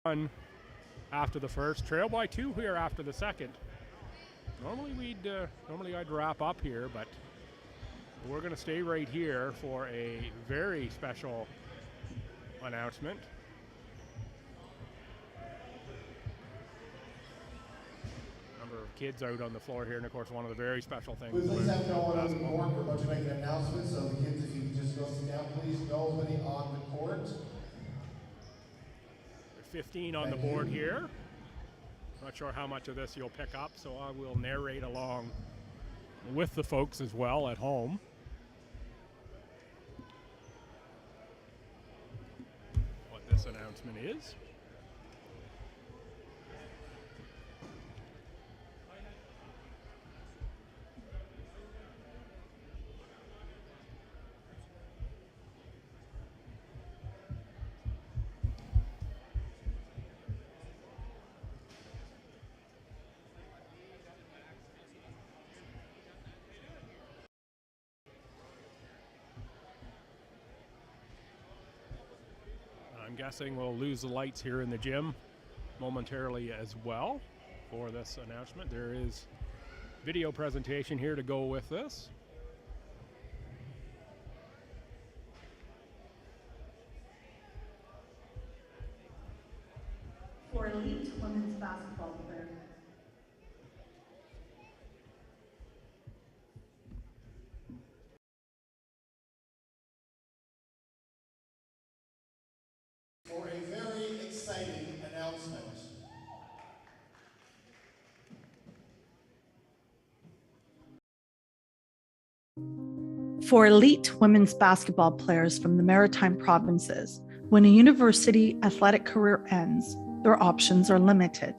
One after the first, trail by 2 here after the second. Normally I'd wrap up here, but we're going to stay right here for a very special announcement. Number of kids out on the floor here, and of course one of the very special things. Please have no one on the court. We're about to make an announcement, so the kids, if you can just go sit down, please. Nobody on the court. 15 on the board here. Not sure how much of this you'll pick up, so I will narrate along with the folks as well at home. What this announcement is. I'm guessing we'll lose the lights here in the gym momentarily as well for this announcement. There is video presentation here to go with this. For elite women's basketball players. For a very exciting announcement. For elite women's basketball players from the Maritime provinces, when a university athletic career ends, their options are limited.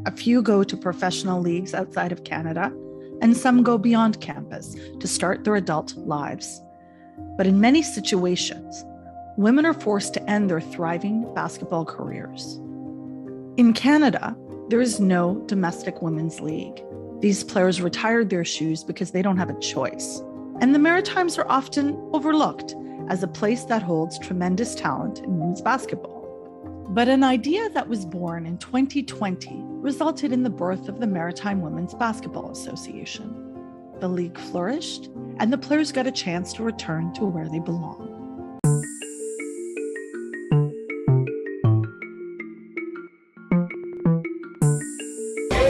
A few go to professional leagues outside of Canada, and some go beyond campus to start their adult lives. But in many situations, women are forced to end their thriving basketball careers. In Canada, there is no domestic women's league. These players retired their shoes because they don't have a choice. And the Maritimes are often overlooked as a place that holds tremendous talent in women's basketball. But an idea that was born in 2020 resulted in the birth of the Maritime Women's Basketball Association. The league flourished, and the players got a chance to return to where they belong.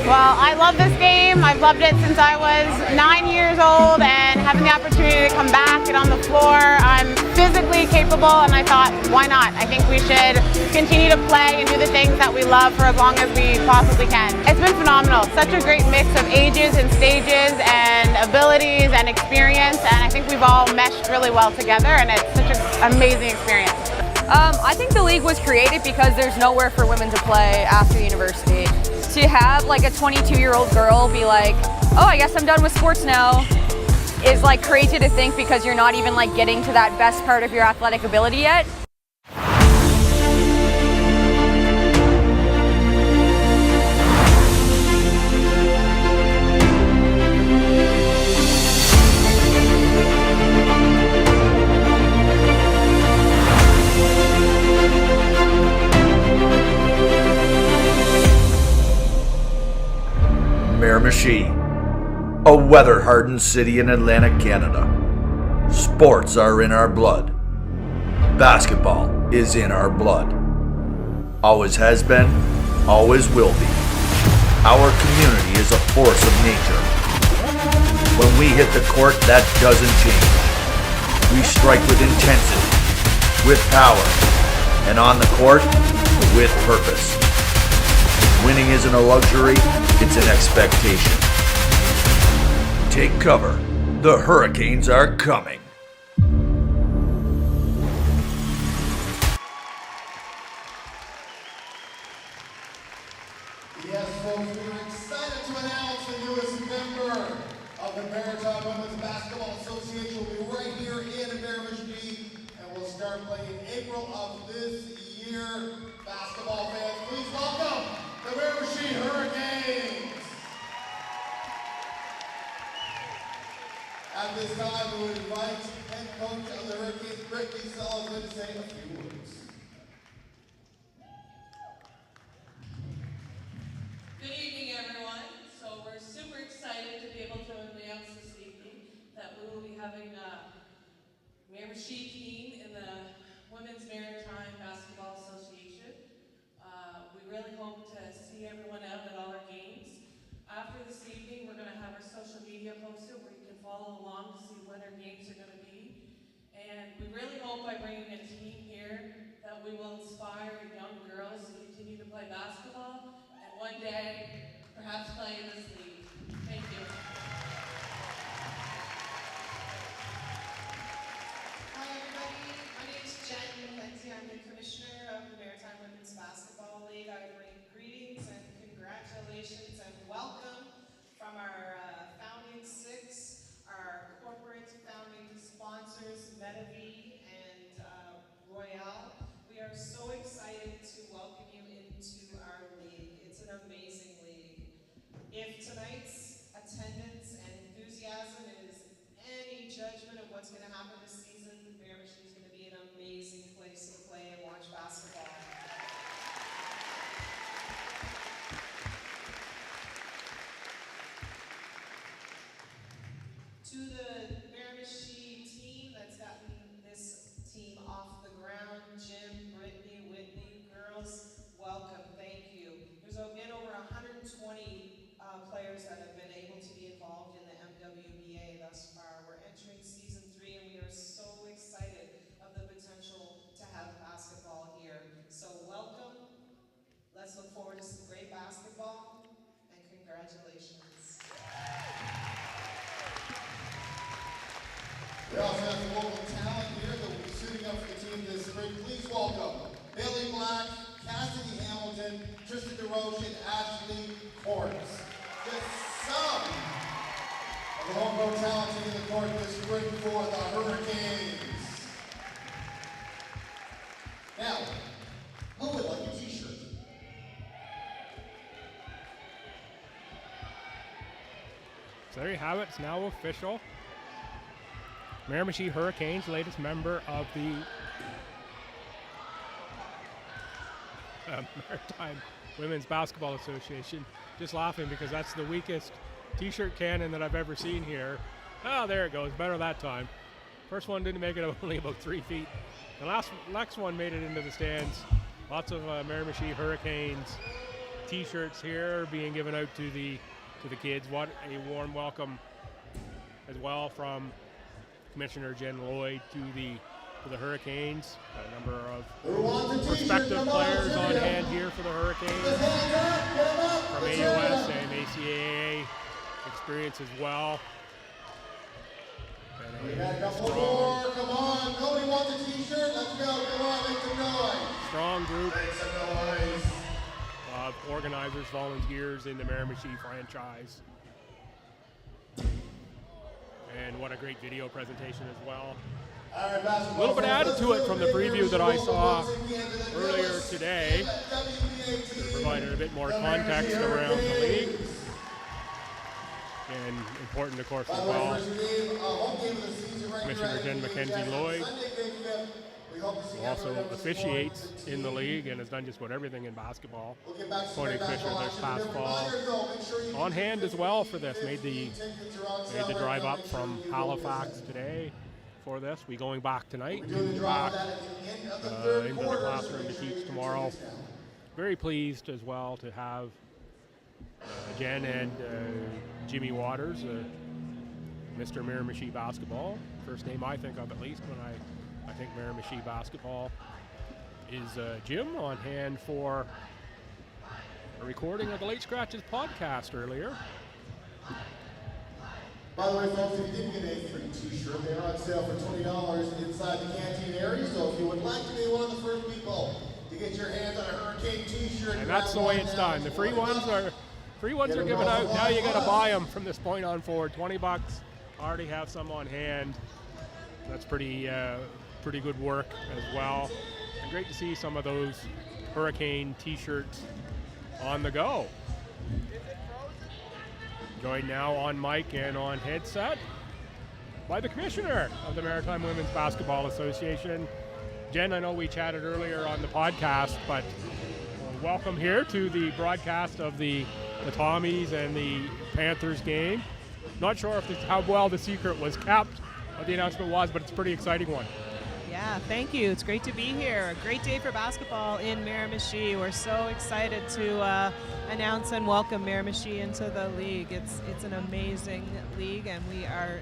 Well, I love this game. I've loved it since I was 9 years old, and having the opportunity to come back and on the floor, I'm physically capable, and I thought, why not? I think we should continue to play and do the things that we love for as long as we possibly can. It's been phenomenal. Such a great mix of ages and stages and abilities and experience, and I think we've all meshed really well together, and it's such an amazing experience. I think the league was created because there's nowhere for women to play after university. To have like a 22-year-old girl be like, oh, I guess I'm done with sports now, is like crazy to think because you're not even like getting to that best part of your athletic ability yet. Miramichi, a weather-hardened city in Atlantic Canada. Sports are in our blood. Basketball is in our blood. Always has been, always will be. Our community is a force of nature. When we hit the court, that doesn't change. We strike with intensity, with power, and on the court, with purpose. Winning isn't a luxury, it's an expectation. Take cover. The Hurricanes are coming. Yes, folks, we are excited to announce the newest member of the Maritime Women's Basketball Association. Will be right here in Miramichi, and will start playing in April of this year. Basketball fans, please welcome the Miramichi Hurricanes. At this time, we would invite head coach of the Hurricanes, Brittany Sullivan, to say a few words. She team in the Women's Maritime Basketball Association. We really hope to see everyone out at all our games. After this evening, we're going to have our social media posted where you can follow along to see when our games are going to be. And we really hope by bringing a team here that we will inspire young girls to continue to play basketball and one day perhaps play in this league. Thank you. Hi everybody, my name is Jen McKenzie. I'm the Commissioner of the Maritime Women's Basketball League. I bring greetings and congratulations and welcome from our founding six, our corporate founding sponsors, Medavie and Royale. We are so excited to welcome you into our league. It's an amazing league. If tonight's attendance and enthusiasm is any judgment of what's going to happen this season, Miramichi is going to be an amazing place to play and watch basketball. To the Miramichi team that's gotten this team off the ground, Jim, Brittany, Whitney, girls, welcome, thank you. There's been over 120 players that have been able to be involved in the MWBA thus far. We're entering season 3 and we are so excited of the potential to have basketball here. So welcome, let's look forward to some great basketball and congratulations. We also have some local talent here that will be suiting up for the team this spring. Please welcome Bailey Black, Cassidy Hamilton, Tristan DeRoche, and Ashley Cordes. Just some of the homegrown talent in the court this spring for the Hurricanes. Now, who would like a t-shirt? So there you have it. It's now official. Miramichi Hurricanes, latest member of the Maritime Women's Basketball Association. Just laughing because that's the weakest t-shirt cannon that I've ever seen here. Oh, there it goes. Better that time. First one didn't make it only about 3 feet. The next one made it into the stands. Lots of Miramichi Hurricanes t-shirts here being given out to the kids. What a warm welcome as well from Commissioner Jen Lloyd to the Hurricanes. Got a number of prospective players on hand here for the Hurricanes from AUS and ACAA experience as well. We got a couple more. Come on, nobody wants a t-shirt. Let's go. Come on, make some noise. Strong group Make some noise. of organizers, volunteers in the Miramichi franchise. And what a great video presentation as well. A little bit added to it from the preview that I saw earlier today. Provided a bit more context around the league. And important, of course, as well, Commissioner Jen McKenzie Lloyd, who also officiates in the league and has done just about everything in basketball. Appointed commissioner this past fall. On hand as well for this. Made the drive up from Halifax today for this. We going back tonight. Back into the classroom to teach tomorrow. Very pleased as well to have Jen and Jimmy Waters, Mr. Miramichi Basketball. First name I think of, at least, when I think Miramichi Basketball, is Jim, on hand for a recording of the Late Scratches podcast earlier. By the way, folks, if you didn't get a free t-shirt, they are on sale for $20 inside the canteen area. So if you would like to be one of the first people to get your hands on a Hurricane t-shirt, and that's the way it's done. The free ones are given out. Now you got to buy them from this point on forward. $20. Already have some on hand. That's pretty good work as well. And great to see some of those Hurricane t-shirts on the go. Joined now on mic and on headset by the Commissioner of the Maritime Women's Basketball Association. Jen, I know we chatted earlier on the podcast, but welcome here to the broadcast of the Tommies and the Panthers game. Not sure how well the secret was kept, what the announcement was, but it's a pretty exciting one. Yeah, thank you. It's great to be here. A great day for basketball in Miramichi. We're so excited to announce and welcome Miramichi into the league. It's an amazing league, and we are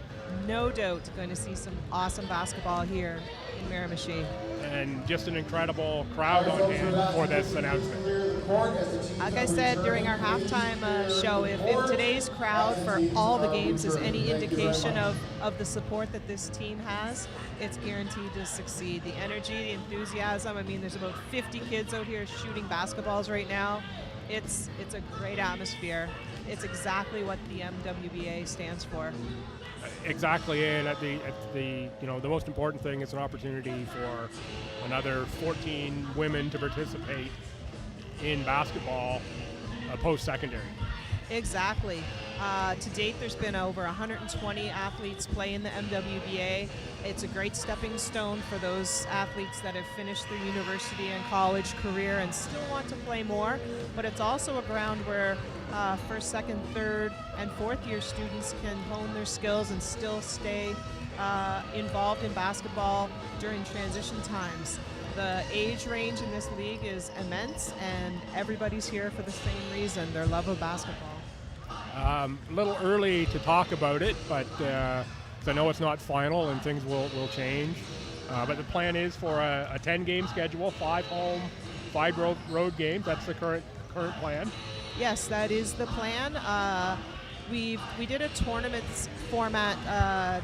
no doubt going to see some awesome basketball here in Miramichi. And just an incredible crowd on hand for this announcement. Like I said during our halftime show, if today's crowd for all the games is any indication of the support that this team has, it's guaranteed to succeed. The energy, the enthusiasm, I mean, there's about 50 kids out here shooting basketballs right now. It's a great atmosphere. It's exactly what the MWBA stands for. Exactly, and at the the most important thing is an opportunity for another 14 women to participate in basketball post-secondary. Exactly. To date, there's been over 120 athletes play in the MWBA. It's a great stepping stone for those athletes that have finished their university and college career and still want to play more. But it's also a ground where first, second, third, and fourth year students can hone their skills and still stay involved in basketball during transition times. The age range in this league is immense, and everybody's here for the same reason, their love of basketball. A little early to talk about it, but 'cause I know it's not final and things will change. But the plan is for a 10-game schedule, 5 home, 5 road games. That's the current plan. Yes, that is the plan. We did a tournament format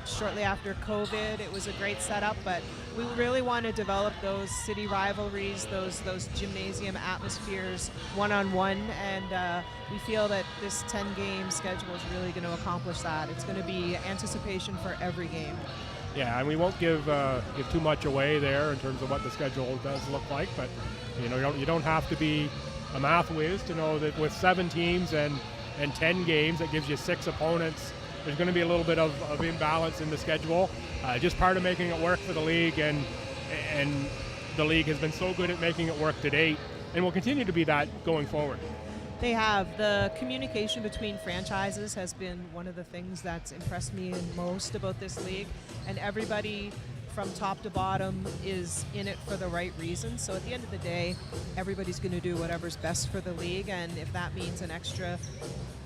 shortly after COVID. It was a great setup, but we really want to develop those city rivalries, those gymnasium atmospheres one-on-one, and we feel that this 10-game schedule is really going to accomplish that. It's going to be anticipation for every game. Yeah, and we won't give too much away there in terms of what the schedule does look like, but you don't have to be a math whiz to know that with 7 teams and 10 games, that gives you 6 opponents. There's going to be a little bit of imbalance in the schedule. Just part of making it work for the league, and the league has been so good at making it work to date, and will continue to be that going forward. They have. The communication between franchises has been one of the things that's impressed me most about this league, and everybody from top to bottom is in it for the right reasons. So at the end of the day, everybody's going to do whatever's best for the league, and if that means an extra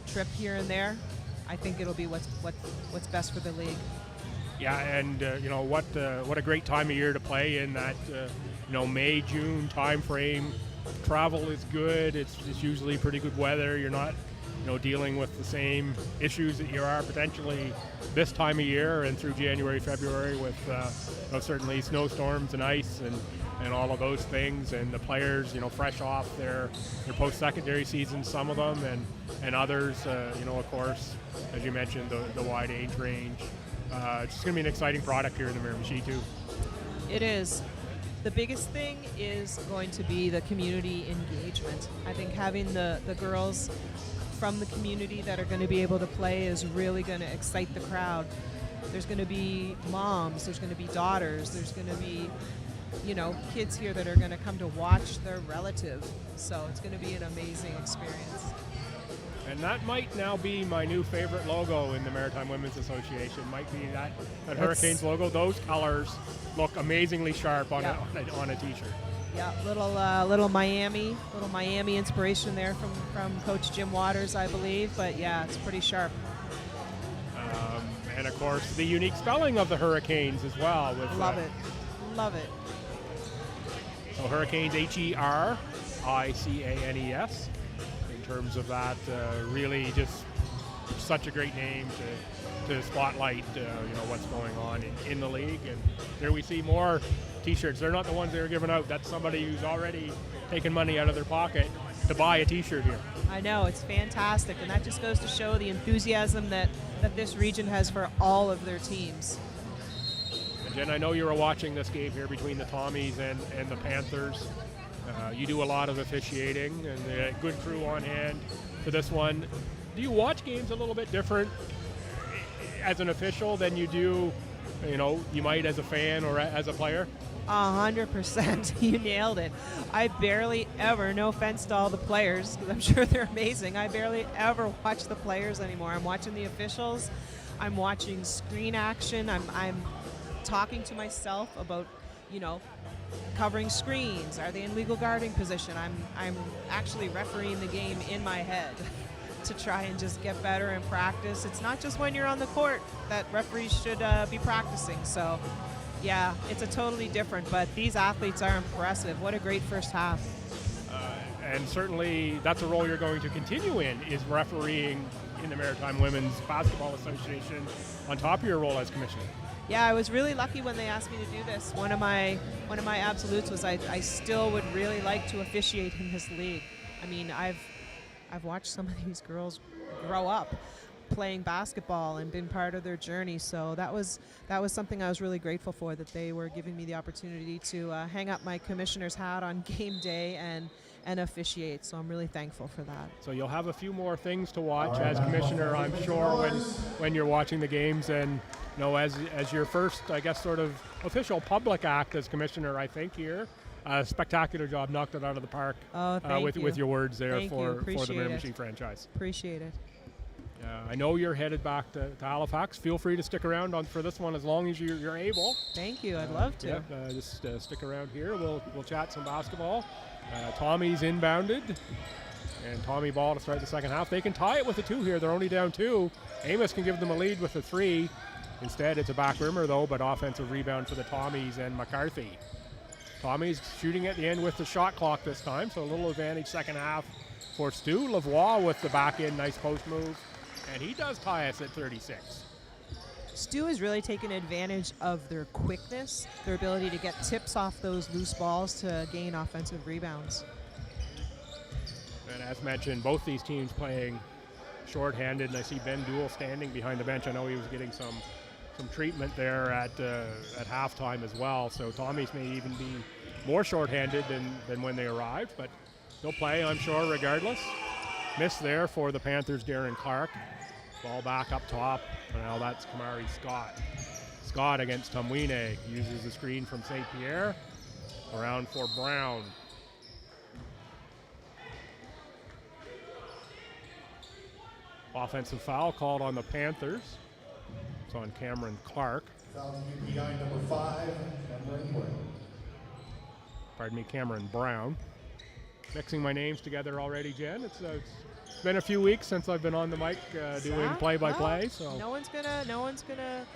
trip here and there, I think it'll be what's best for the league. Yeah, and what a great time of year to play in that May, June time frame. Travel is good. It's usually pretty good weather. You're not dealing with the same issues that you are potentially this time of year and through January, February with certainly snowstorms and ice and all of those things, and the players fresh off their post-secondary season, some of them, and others of course, as you mentioned, the wide age range. It's just going to be an exciting product here in the Miramichi too. It is. The biggest thing is going to be the community engagement. I think having the girls from the community that are going to be able to play is really going to excite the crowd. There's going to be moms, there's going to be daughters, there's going to be kids here that are going to come to watch their relative. So it's going to be an amazing experience. And that might now be my new favorite logo in the Maritime Women's Association. Might be that Hurricanes logo. Those colors look amazingly sharp on a t-shirt. Yeah, little Miami inspiration there from Coach Jim Waters, I believe. But yeah, it's pretty sharp. And of course, the unique spelling of the Hurricanes as well. Love it. So Hurricanes, Hericanes. In terms of that, really just such a great name to spotlight what's going on in the league. And there we see more t-shirts. They're not the ones that are given out. That's somebody who's already taken money out of their pocket to buy a t-shirt here. I know, it's fantastic, and that just goes to show the enthusiasm that this region has for all of their teams. And Jen, I know you were watching this game here between the Tommies and the Panthers. You do a lot of officiating, and a good crew on hand for this one. Do you watch games a little bit different as an official than you do, you might as a fan or as a player? 100%. You nailed it. I barely ever, no offense to all the players, because I'm sure they're amazing, I barely ever watch the players anymore. I'm watching the officials. I'm watching screen action. I'm talking to myself about you know, covering screens? Are they in legal guarding position? I'm actually refereeing the game in my head to try and just get better in practice. It's not just when you're on the court that referees should be practicing. So, yeah, it's a totally different, but these athletes are impressive. What a great first half. And certainly that's a role you're going to continue in, is refereeing in the Maritime Women's Basketball Association on top of your role as commissioner. Yeah, I was really lucky when they asked me to do this. One of my absolutes was I still would really like to officiate in this league. I mean, I've watched some of these girls grow up playing basketball and been part of their journey, so that was something I was really grateful for, that they were giving me the opportunity to hang up my commissioner's hat on game day and officiate, so I'm really thankful for that. So you'll have a few more things to watch as commissioner, I'm sure, when you're watching the games, and you know, as your first, I guess, sort of official public act as commissioner, I think here. Spectacular job, knocked it out of the park with your words there for the Miramichi franchise. Appreciate it. I know you're headed back to Halifax. Feel free to stick around for this one as long as you're able. Thank you. I'd love to. Yeah, just stick around here. We'll chat some basketball. Tommy's inbounded, and Tommy ball to start the second half. They can tie it with a 2 here. They're only down 2. Amos can give them a lead with a 3. Instead, it's a back rimmer though, but offensive rebound for the Tommies and McCarthy. Tommy's shooting at the end with the shot clock this time, so a little advantage second half for Stu. Lavoie with the back end, nice post move, and he does tie us at 36. Stu has really taken advantage of their quickness, their ability to get tips off those loose balls to gain offensive rebounds. And as mentioned, both these teams playing shorthanded, and I see Ben Duell standing behind the bench. I know he was getting some treatment there at halftime as well, so Tommy's may even be more shorthanded than when they arrived, but they'll play, I'm sure, regardless. Miss there for the Panthers, Darren Clark. Ball back up top. Now that's Kamari Scott. Scott against Tumwine uses the screen from St. Pierre. Around for Brown. Offensive foul called on the Panthers. It's on Cameron Clark. Foul to UPI number 5, Cameron Brown. Pardon me, Cameron Brown. Mixing my names together already, Jen. It's been a few weeks since I've been on the mic doing play-by-play. So no one's gonna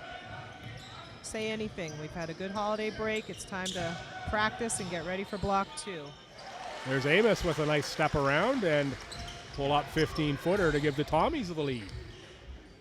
say anything. We've had a good holiday break. It's time to practice and get ready for block 2. There's Amos with a nice step around and pull up 15-footer to give the Tommies the lead.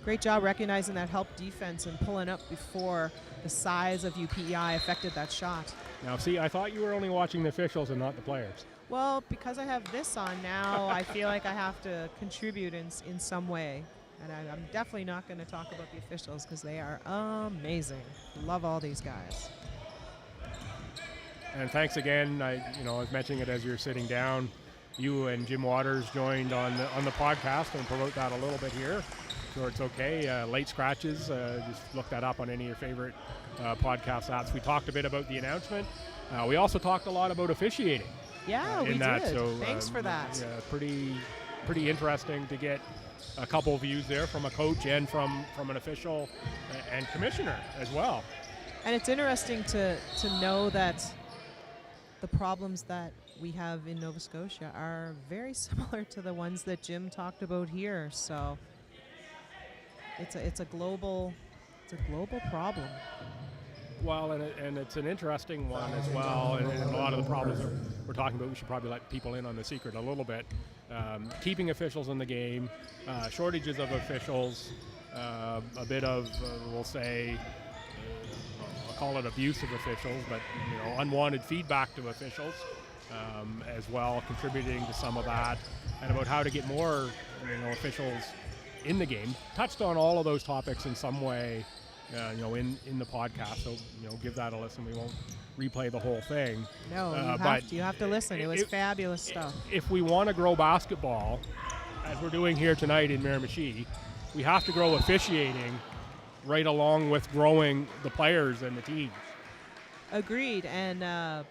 Great job recognizing that help defense and pulling up before the size of UPEI affected that shot. Now, see, I thought you were only watching the officials and not the players. Well, because I have this on now, I feel like I have to contribute in some way. And I'm definitely not going to talk about the officials because they are amazing. Love all these guys. And thanks again. I was mentioning it as you're sitting down. You and Jim Waters joined on the podcast, and promote that a little bit here. Sure, it's okay. Late scratches. Just look that up on any of your favorite podcast apps. We talked a bit about the announcement. We also talked a lot about officiating. Yeah, we did. So, thanks for that. Yeah, pretty interesting to get a couple of views there from a coach and from an official and commissioner as well. And it's interesting to know that the problems that we have in Nova Scotia are very similar to the ones that Jim talked about here. So it's a global problem. Well, and it's an interesting one as well, and a lot of the problems that we're talking about, we should probably let people in on the secret a little bit. Keeping officials in the game, shortages of officials, a bit of, we'll say, I'll call it abuse of officials, but unwanted feedback to officials as well, contributing to some of that, and about how to get more officials in the game. Touched on all of those topics in some way. In the podcast, so give that a listen. We won't replay the whole thing. No, you have to listen. It was fabulous stuff. If we want to grow basketball, as we're doing here tonight in Miramichi, we have to grow officiating right along with growing the players and the teams. Agreed, and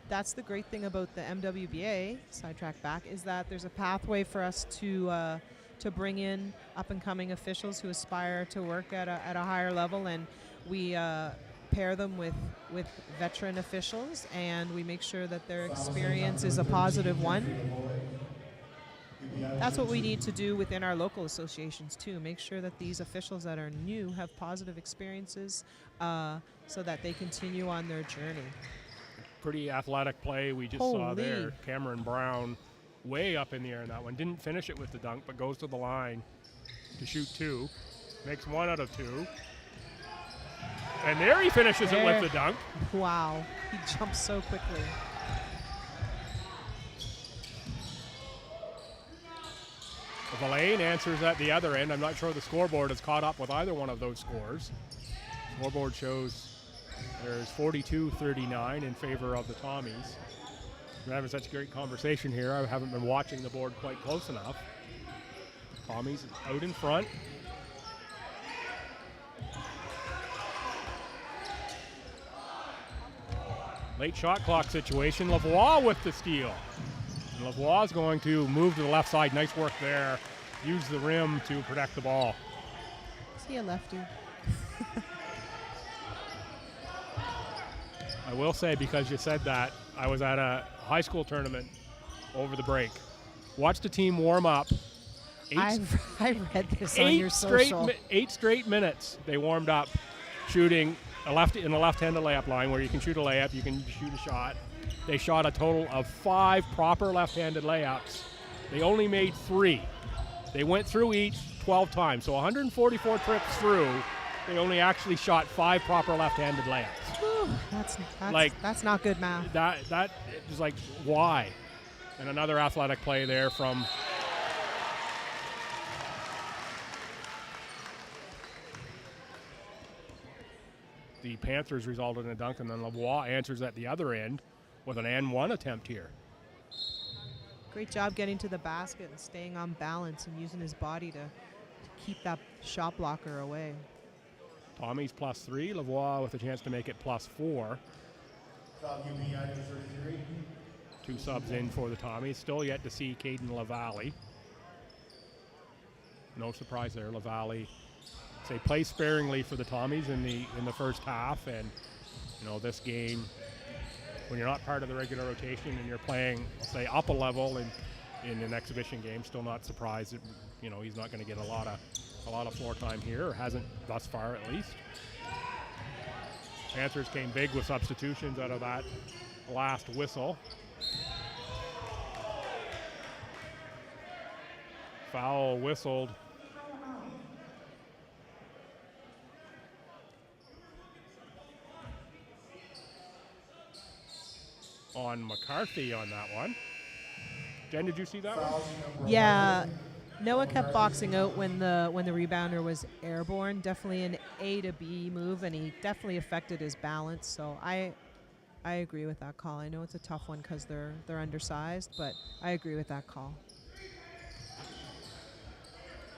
that's the great thing about the MWBA, sidetrack back, is that there's a pathway for us to bring in up-and-coming officials who aspire to work at a higher level, and we pair them with veteran officials, and we make sure that their experience is a positive one. That's what we need to do within our local associations too. Make sure that these officials that are new have positive experiences so that they continue on their journey. Pretty athletic play we just saw there. Cameron Brown way up in the air in that one. Didn't finish it with the dunk, but goes to the line to shoot 2. Makes 1 out of 2. And there he finishes it with the dunk. Wow, he jumps so quickly. Villain answers at the other end. I'm not sure the scoreboard has caught up with either one of those scores. Scoreboard shows there's 42-39 in favor of the Tommies. We're having such great conversation here. I haven't been watching the board quite close enough. Tommies out in front. Late shot clock situation. Lavoie with the steal. And Lavoie is going to move to the left side. Nice work there. Use the rim to protect the ball. Is he a lefty? I will say, because you said that, I was at a high school tournament over the break. Watched a team warm up. I read this on your social. 8 straight minutes they warmed up shooting in the left-handed layup line where you can shoot a layup, you can shoot a shot. They shot a total of 5 proper left-handed layups. They only made 3. They went through each 12 times. So 144 trips through, they only actually shot 5 proper left-handed layups. Whew, that's not good math. That is like, why? And another athletic play there from the Panthers, resulted in a dunk, and then Lavoie answers at the other end with an and 1 attempt here. Great job getting to the basket and staying on balance and using his body to keep that shot blocker away. Tommy's +3, Lavoie with a chance to make it +4. 2 subs in for the Tommies. Still yet to see Caden LaValle. No surprise there. LaValle, say, play sparingly for the Tommies in the first half, and this game, when you're not part of the regular rotation and you're playing, say, up a level in an exhibition game, still not surprised that he's not going to get a lot of floor time here, or hasn't thus far at least. Panthers came big with substitutions out of that last whistle. Foul whistled. On McCarthy on that one. Jen, did you see that one? Yeah, Noah kept boxing out when the rebounder was airborne. Definitely an A to B move, and he definitely affected his balance. So I agree with that call. I know it's a tough one because they're undersized, but I agree with that call.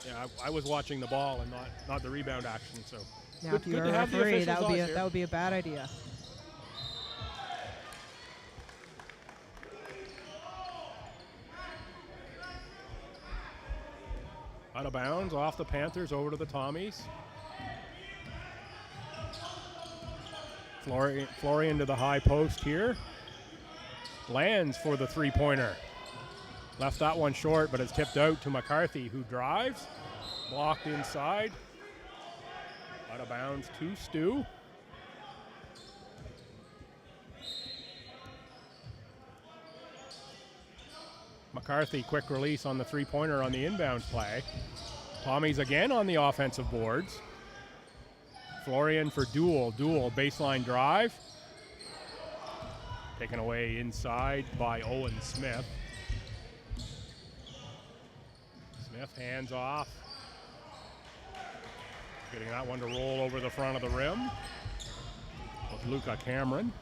Yeah, I was watching the ball and not the rebound action. So now, if you're a referee, that would be a bad idea. Out of bounds, off the Panthers, over to the Tommies. Florian to the high post here. Lands for the three-pointer. Left that one short, but it's tipped out to McCarthy, who drives. Blocked inside. Out of bounds to Stu. McCarthy, quick release on the three-pointer on the inbounds play. Tommies again on the offensive boards. Florian for Duel, baseline drive. Taken away inside by Owen Smith. Smith hands off. Getting that one to roll over the front of the rim with Luca Cameron.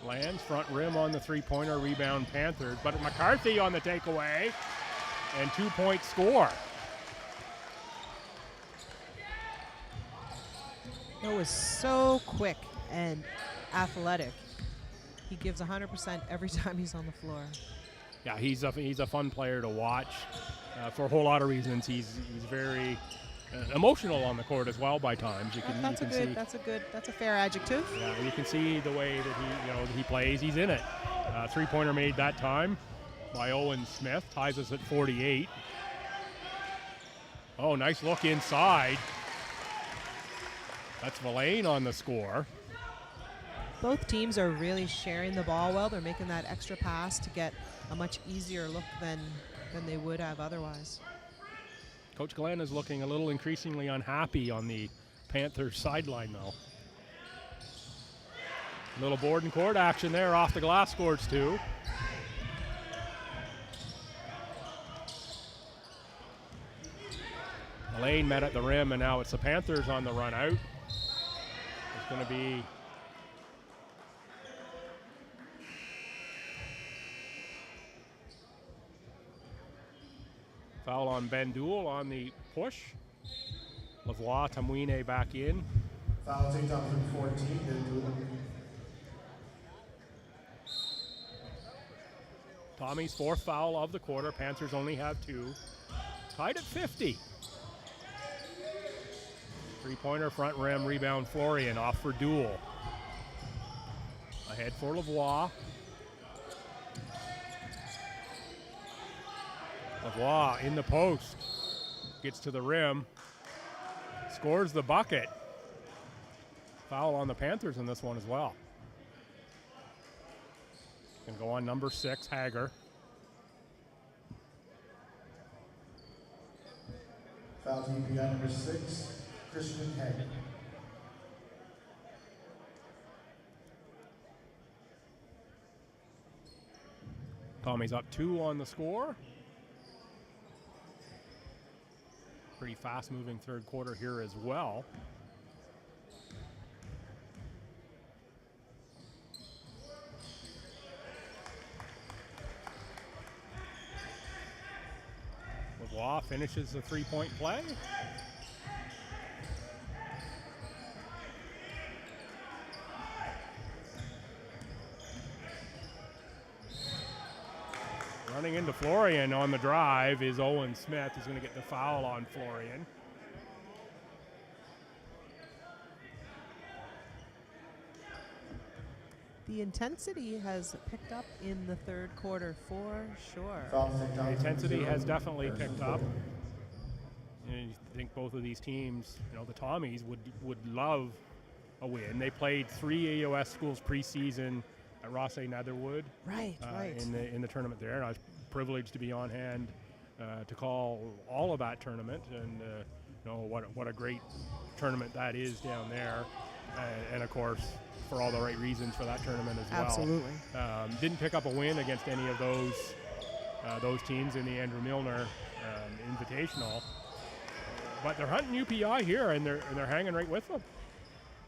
Lands front rim on the three-pointer, rebound Panthers, but McCarthy on the takeaway, and 2-point score. It was so quick and athletic. He gives 100% every time he's on the floor. Yeah, he's a fun player to watch for a whole lot of reasons. He's very emotional on the court as well by times. That's a fair adjective. Yeah, you can see the way that he plays. He's in it. Three-pointer made that time by Owen Smith. Ties us at 48. Oh, nice look inside. That's Villain on the score. Both teams are really sharing the ball well. They're making that extra pass to get a much easier look than they would have otherwise. Coach Glenn is looking a little increasingly unhappy on the Panthers sideline, though. A little board and court action there. Off the glass scores 2. Lane met at the rim, and now it's the Panthers on the run out. It's going to be foul on Bendoul on the push. Lavoie Tamwine back in. Foul taken up from 14. Bendoul. Tommy's 4th foul of the quarter. Panthers only have 2. Tied at 50. Three-pointer, front rim, rebound Florian, off for Dool. Ahead for Lavoie. Lavoie in the post. Gets to the rim. Scores the bucket. Foul on the Panthers in this one as well. Going to go on number 6, Hager. Foul team begun number 6, Christian Hager. Tommy's up 2 on the score. Pretty fast-moving third quarter here as well. Lavoie finishes the three-point play. Running into Florian on the drive is Owen Smith. He's going to get the foul on Florian. The intensity has picked up in the third quarter for sure. The intensity has definitely picked up. And I think both of these teams, the Tommies would love a win. They played 3 AOS schools preseason at Ross A. Netherwood. Right. In the tournament there. And I was privileged to be on hand to call all of that tournament, and what a great tournament that is down there, and of course for all the right reasons for that tournament as well. Absolutely. Didn't pick up a win against any of those teams in the Andrew Milner Invitational, but they're hunting UPI here, and they're hanging right with them.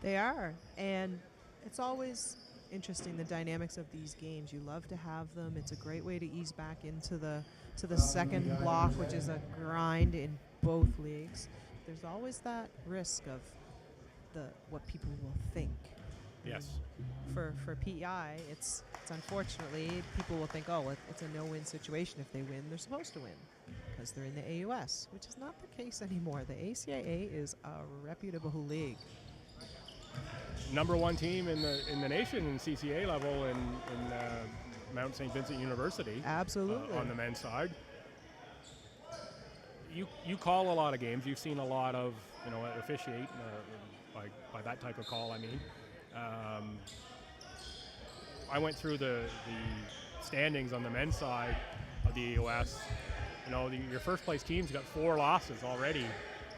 They are, and it's always interesting, the dynamics of these games. You love to have them. It's a great way to ease back into the second block, which is a grind in both leagues. There's always that risk of what people will think. Yes. For PEI, it's unfortunately, people will think, it's a no-win situation. If they win, they're supposed to win because they're in the AUS, which is not the case anymore. The ACIA is a reputable league. Number 1 team in the nation in CCA level in Mount St. Vincent University. Absolutely. On the men's side. You call a lot of games. You've seen a lot of officiate by that type of call. I mean, I went through the standings on the men's side of the AOS. Your first place team's got 4 losses already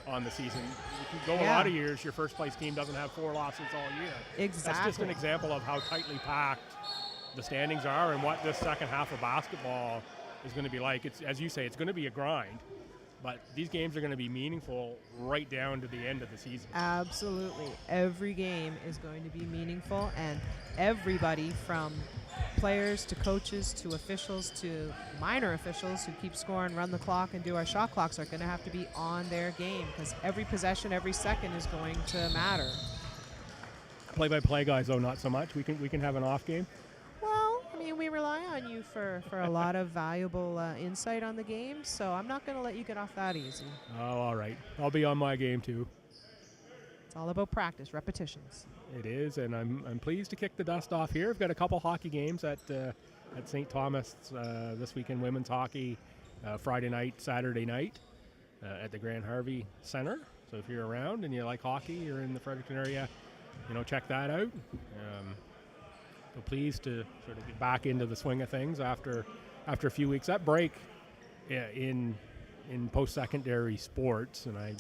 on the season. You can go a lot of years, your first place team doesn't have 4 losses all year. Exactly. That's just an example of how tightly packed the standings are and what this second half of basketball is going to be like. It's, as you say, it's going to be a grind, but these games are going to be meaningful right down to the end of the season. Absolutely. Every game is going to be meaningful, and everybody from players to coaches to officials to minor officials who keep scoring, run the clock, and do our shot clocks are going to have to be on their game, because every possession, every second is going to matter. Play-by-play guys, though, not so much. We can have an off game. Well, I mean, we rely on you for a lot of valuable insight on the game, so I'm not going to let you get off that easy. Oh, all right. I'll be on my game too. It's all about practice, repetitions. It is, and I'm pleased to kick the dust off here. I've got a couple hockey games at St. Thomas this weekend, women's hockey, Friday night, Saturday night at the Grand Harvey Center. So if you're around and you like hockey, you're in the Fredericton area, check that out. So pleased to sort of get back into the swing of things after a few weeks. That break in post-secondary sports, and I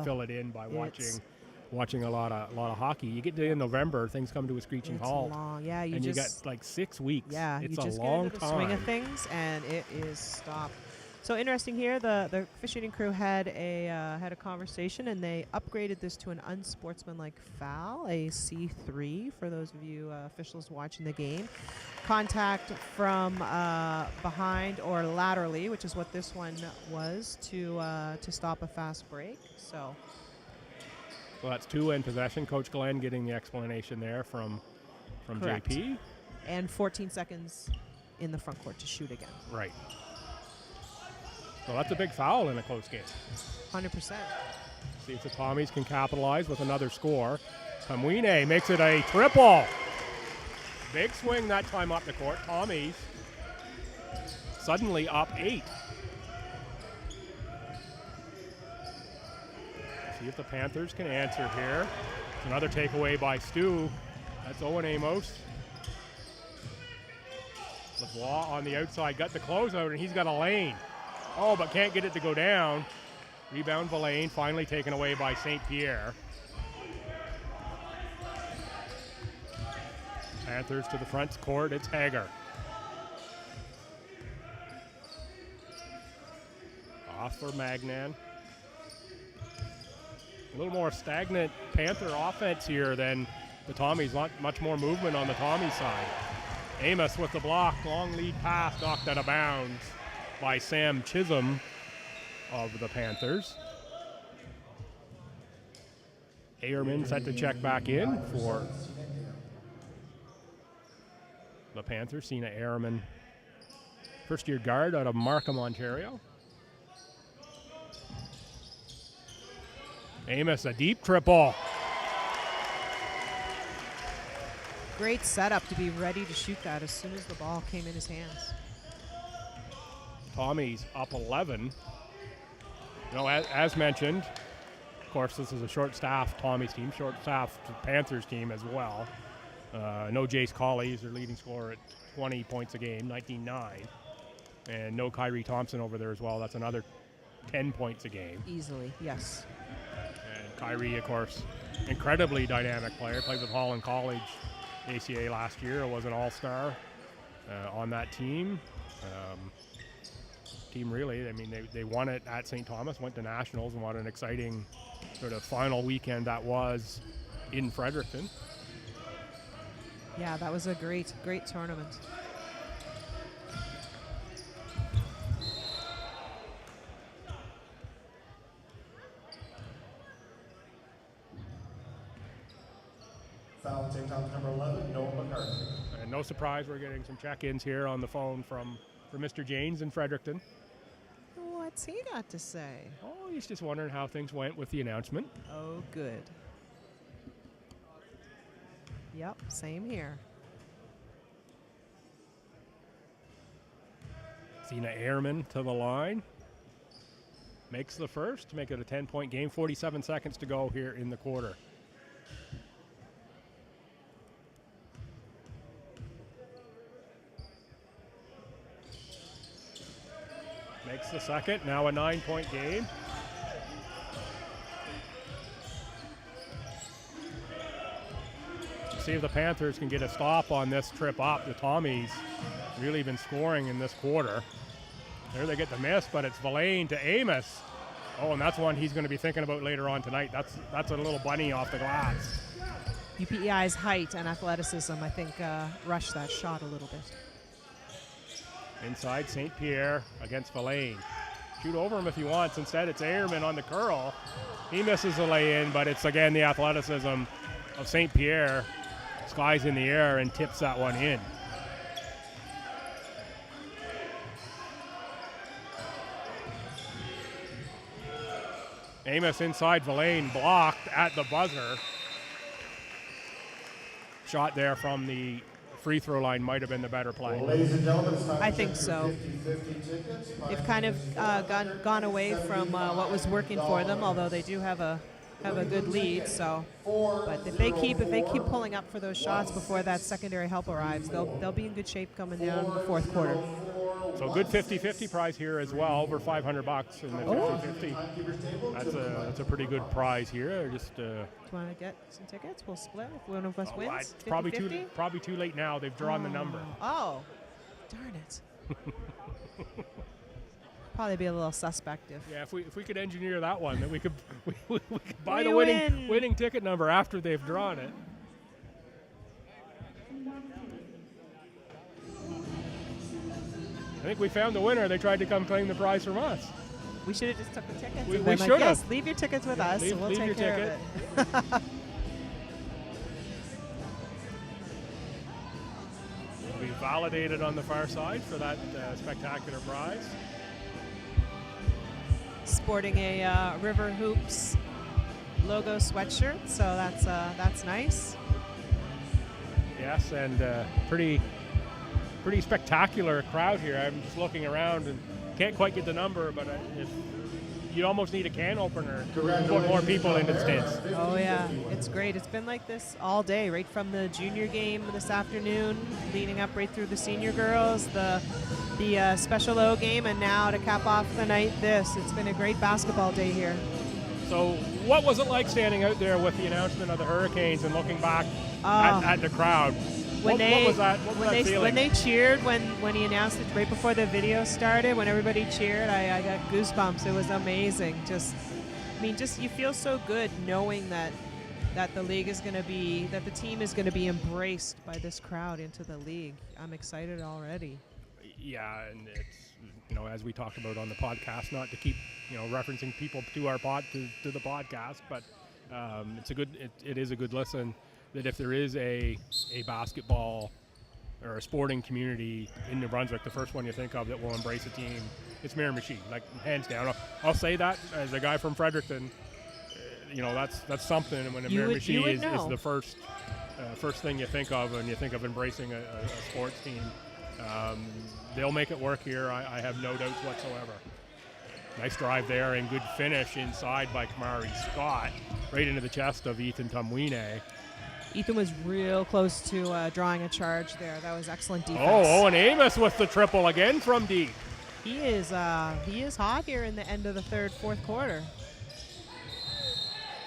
fill it in by watching a lot of hockey. You get to in November, things come to a screeching halt. Long. Yeah, you got like 6 weeks. Yeah, it's you just a long get into the time. swing of things, and it is stopped. So interesting here. The officiating crew had a conversation, and they upgraded this to an unsportsmanlike foul, a C3 for those of you officials watching the game. Contact from behind or laterally, which is what this one was, to stop a fast break. So. Well, that's 2 in possession. Coach Glenn getting the explanation there from Correct. JP. And 14 seconds in the front court to shoot again. Right. So that's a big foul in a close game. 100%. See if the Tommies can capitalize with another score. Kamwine makes it a triple. Big swing that time up the court. Tommies suddenly up 8. See if the Panthers can answer here. It's another takeaway by Stu. That's Owen Amos. Lavoie on the outside got the closeout, and he's got a lane. Oh, but can't get it to go down. Rebound Villain, finally taken away by St. Pierre. Panthers to the front court, it's Hager. Off for Magnan. A little more stagnant Panther offense here than the Tommies. Much more movement on the Tommy side. Amos with the block, long lead pass knocked out of bounds by Sam Chisholm of the Panthers. Ayerman set to check back in for the Panthers. Sina Ayerman, first-year guard out of Markham, Ontario. Amos, a deep triple. Great setup to be ready to shoot that as soon as the ball came in his hands. Tommy's up 11. As mentioned, of course, this is a short-staffed Tommy's team, short-staffed Panthers team as well. No Jace Colley, he's their leading scorer at 20 points a game, 19-9. And no Kyrie Thompson over there as well. That's another 10 points a game. Easily, yes. And Kyrie, of course, incredibly dynamic player. Played with Holland College ACA last year. Was an all-star on that team. Team really, I mean, they won it at St. Thomas, went to nationals, and what an exciting sort of final weekend that was in Fredericton. Yeah, that was a great tournament. Foul, St. Thomas number 11, Noah McCarthy. And no surprise, we're getting some check-ins here on the phone from Mr. Janes in Fredericton. What's he got to say? Oh, he's just wondering how things went with the announcement. Oh, good. Yep, same here. Sina Ayerman to the line. Makes the first to make it a 10-point game. 47 seconds to go here in the quarter. Makes the second, now a 9-point game. See if the Panthers can get a stop on this trip up. The Tommies really been scoring in this quarter. There they get the miss, but it's Villain to Amos. Oh, and that's one he's going to be thinking about later on tonight. That's a little bunny off the glass. UPEI's height and athleticism, I think, rushed that shot a little bit. Inside St. Pierre against Villain. Shoot over him if he wants. Instead, it's Ayerman on the curl. He misses the lay-in, but it's again the athleticism of St. Pierre. Skies in the air and tips that one in. Amos inside Villain, blocked at the buzzer. Shot there from the free throw line might have been the better play. Well, ladies and gentlemen, it's time I to think check so. your 50-50 tickets. They've kind of gone away from what was working for them, although they do have a good lead. So, but if they keep pulling up for those shots before that secondary help arrives, they'll be in good shape coming down in the fourth quarter. So good 50-50 prize here as well, over $500 in the 50-50. That's a pretty good prize here. Just Do you want to get some tickets? We'll split if one of us wins. it's probably too late now. They've drawn the number. Oh, darn it. Probably be a little suspect if. Yeah, if we could engineer that one, then we could buy We the win. winning ticket number after they've drawn it. I think we found the winner. They tried to come claim the prize from us. We should have just took the tickets. We and been like, should yes, have. leave your tickets with us, Leave- and we'll leave take your care of it. We'll be validated on the far side for that spectacular prize. Sporting a River Hoops logo sweatshirt, so that's nice. Yes, and pretty spectacular crowd here. I'm just looking around and can't quite get the number, but you almost need a can opener to put more people into the stands. Oh yeah, it's great. It's been like this all day, right from the junior game this afternoon, leading up right through the senior girls, the Special O game, and now to cap off the night this. It's been a great basketball day here. So what was it like standing out there with the announcement of the Hurricanes and looking back at the crowd? What was that feeling? When they cheered, when he announced it right before the video started, when everybody cheered, I got goosebumps. It was amazing. Just you feel so good knowing that the league is going to be, that the team is going to be embraced by this crowd into the league. I'm excited already. Yeah, and it's, as we talked about on the podcast, not to keep, referencing people to our to the podcast, but it is a good listen. That if there is a basketball or a sporting community in New Brunswick, the first one you think of that will embrace a team, it's Miramichi, like hands down. I'll say that as a guy from Fredericton. That's something. When Miramichi is the first thing you think of when you think of embracing a sports team, they'll make it work here. I have no doubts whatsoever. Nice drive there and good finish inside by Kamari Scott, right into the chest of Ethan Tumwine. Ethan was real close to drawing a charge there. That was excellent defense. Oh, and Amos with the triple again from deep. He is hot here in the end of the fourth quarter.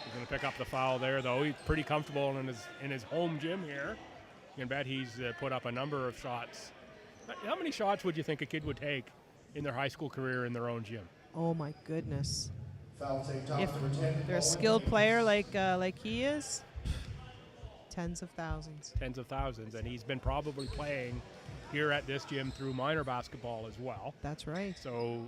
He's going to pick up the foul there, though. He's pretty comfortable in his home gym here. You can bet he's put up a number of shots. How many shots would you think a kid would take in their high school career in their own gym? Oh my goodness! If they're a skilled player like he is, tens of thousands. Tens of thousands, and he's been probably playing here at this gym through minor basketball as well. That's right. So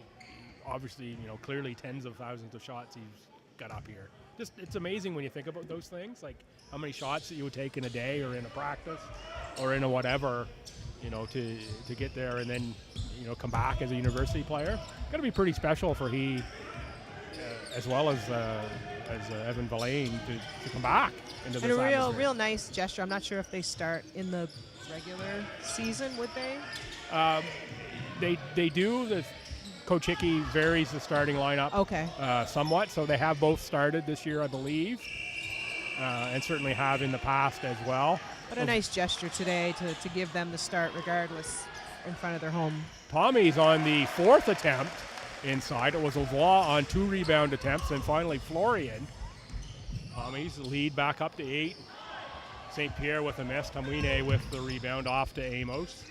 obviously, clearly tens of thousands of shots he's got up here. Just it's amazing when you think about those things, like how many shots that you would take in a day or in a practice or in a whatever, to get there and then, come back as a university player. Got to be pretty special for he, as well as Evan Villain, to come back into this And atmosphere. real nice gesture. I'm not sure if they start in the regular season, would they? They do. Coach Hickey varies the starting lineup somewhat, so they have both started this year, I believe, and certainly have in the past as well. What a nice gesture today to give them the start regardless in front of their home. Tommy's on the fourth attempt inside. It was Lavoie on 2 rebound attempts, and finally Florian. Tommy's lead back up to 8. St. Pierre with a miss. Tumwine with the rebound off to Amos.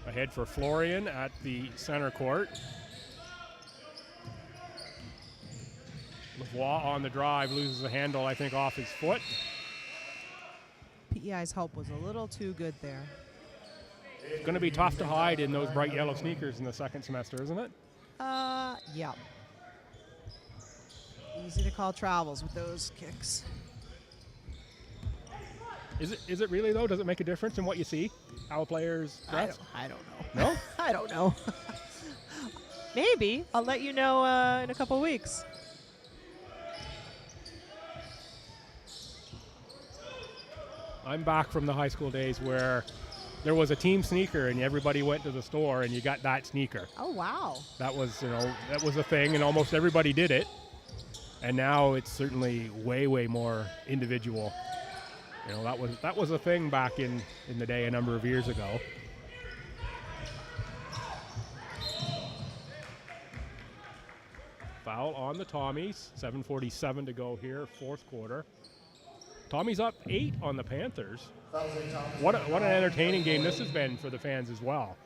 Ahead for Florian at the center court. Lavoie on the drive, loses the handle, I think, off his foot. PEI's help was a little too good there. It's going to be tough to hide in those bright yellow sneakers in the second semester, isn't it? Yeah. Easy to call travels with those kicks. Is it really, though? Does it make a difference in what you see? How players dress? I don't know. No? I don't know. Maybe. I'll let you know in a couple weeks. I'm back from the high school days where there was a team sneaker and everybody went to the store and you got that sneaker. Oh, wow. That was, that was a thing, and almost everybody did it. And now it's certainly way, way more individual. That was a thing back in the day a number of years ago. Foul on the Tommies. 7:47 to go here, fourth quarter. Tommies up 8 on the Panthers. What an entertaining game this has been for the fans as well.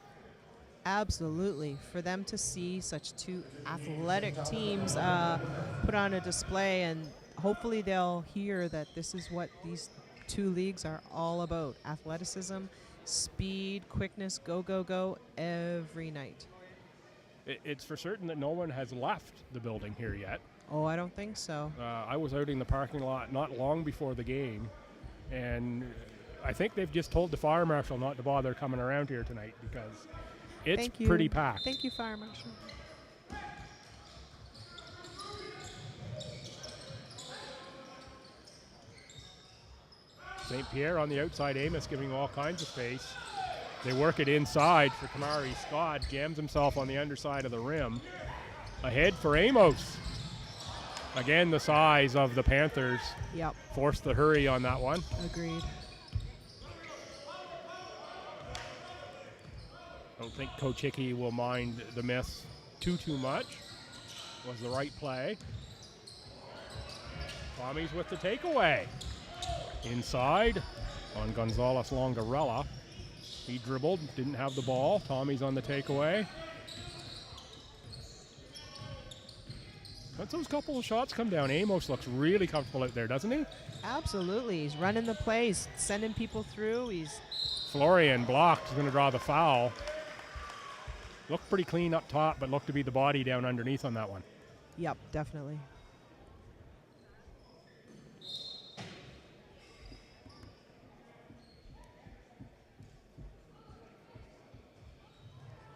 Absolutely. For them to see such two athletic teams put on a display, and hopefully they'll hear that this is what these two leagues are all about. Athleticism, speed, quickness, go, go, go every night. It's for certain that no one has left the building here yet. Oh, I don't think so. I was out in the parking lot not long before the game, and I think they've just told the fire marshal not to bother coming around here tonight because it's pretty packed. Thank you, Fire Marshal. St. Pierre on the outside, Amos giving all kinds of space. They work it inside for Kamari. Scott jams himself on the underside of the rim. Ahead for Amos. Again, the size of the Panthers forced the hurry on that one. Agreed. I don't think Coach Hickey will mind the miss too much. Was the right play. Tommies with the takeaway. Inside on Gonzalez Longarella. He dribbled, didn't have the ball. Tommy's on the takeaway. Once those couple of shots come down, Amos looks really comfortable out there, doesn't he? Absolutely. He's running the plays, sending people through. Florian blocked. He's going to draw the foul. Looked pretty clean up top, but looked to be the body down underneath on that one. Yep, definitely.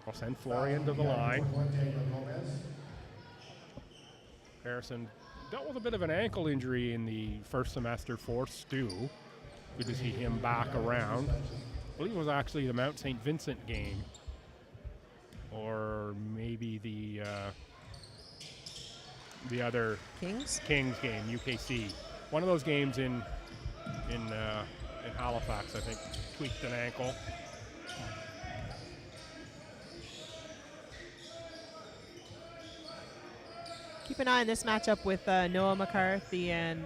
I'll send Florian to the line. Harrison dealt with a bit of an ankle injury in the first semester for Stu. Good to see him back around. I believe it was actually the Mount St. Vincent game. Or maybe the other Kings game, UKC. One of those games in Halifax, I think, tweaked an ankle. Keep an eye on this matchup with Noah McCarthy and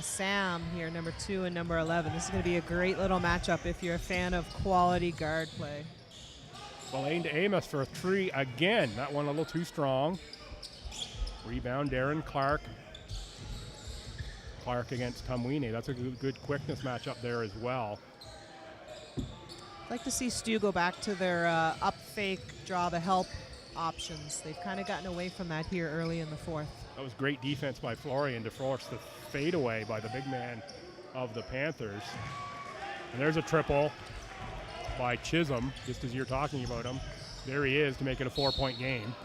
Sam here, number 2 and number 11. This is going to be a great little matchup if you're a fan of quality guard play. Lane to Amos for a 3 again. That one a little too strong. Rebound, Darren Clark. Clark against Tumweeny. That's a good quickness matchup there as well. I'd like to see Stu go back to their up fake, draw the help options. They've kind of gotten away from that here early in the fourth. That was great defense by Florian to force the fadeaway by the big man of the Panthers. And there's a triple by Chisholm, just as you're talking about him. There he is to make it a 4-point game.